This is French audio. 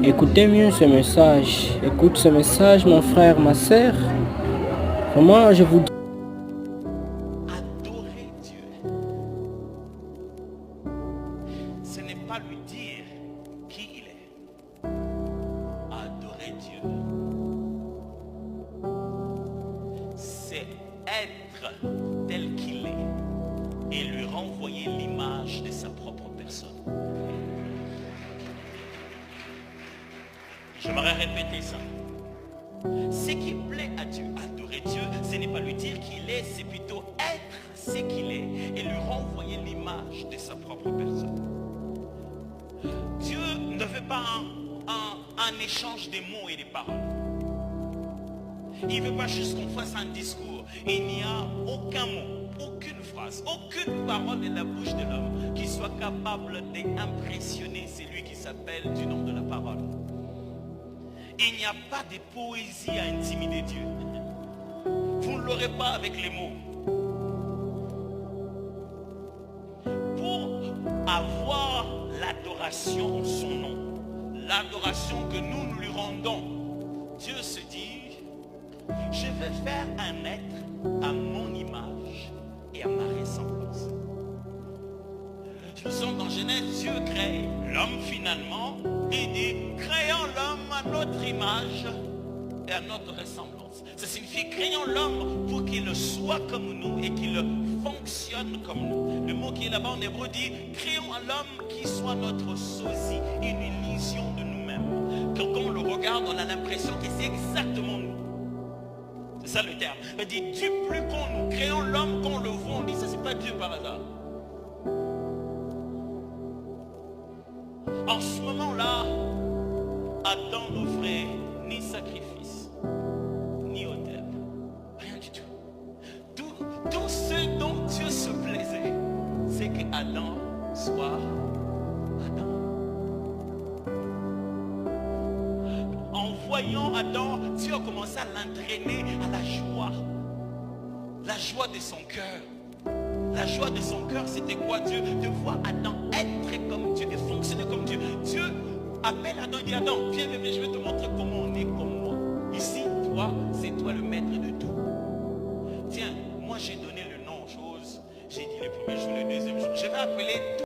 Écoutez mieux ce message. Écoute ce message, mon frère, ma sœur. Moi, je vous dis. Adorer Dieu, ce n'est pas lui dire qui il est. Adorer Dieu, c'est être tel qu'il est et lui renvoyer l'image de sa propre personne. J'aimerais répéter ça. Ce qui plaît à Dieu, adorer Dieu, ce n'est pas lui dire qui il est, c'est plutôt être ce qu'il est et lui renvoyer l'image de sa propre personne. Dieu ne veut pas un échange de mots et de paroles. Il ne veut pas juste qu'on fasse un discours. Il n'y a aucun mot, aucune phrase, aucune parole de la bouche de l'homme qui soit capable d'impressionner celui qui s'appelle du nom de la parole. Il n'y a pas de poésie à intimider Dieu. Vous ne l'aurez pas avec les mots. Pour avoir l'adoration en son nom, l'adoration que nous lui rendons, Dieu se dit, je vais faire un être à mon image et à ma ressemblance. Nous sommes dans Genèse, Dieu crée l'homme finalement et dit, créons l'homme à notre image et à notre ressemblance. Ça signifie créons l'homme pour qu'il soit comme nous et qu'il fonctionne comme nous. Le mot qui est là-bas en hébreu dit, créons l'homme qui soit notre sosie, une illusion de nous-mêmes. Quand on le regarde, on a l'impression que c'est exactement nous. C'est ça le terme. Il dit, du plus qu'on nous créons l'homme, qu'on le voit, on dit, ça c'est pas Dieu par hasard. En ce moment-là, Adam n'offrait ni sacrifice, ni autel, rien du tout. Tout ce dont Dieu se plaisait, c'est que Adam soit Adam. En voyant Adam, Dieu a commencé à l'entraîner à la joie de son cœur. La joie de son cœur, c'était quoi, Dieu? De voir Adam être comme Dieu et fonctionner comme Dieu. Dieu appelle Adam et dit, Adam, viens bébé, je vais te montrer comment on est comme moi. Ici, toi, c'est toi le maître de tout. Tiens, moi j'ai donné le nom aux choses. J'ai dit le premier jour, le deuxième jour. Je vais appeler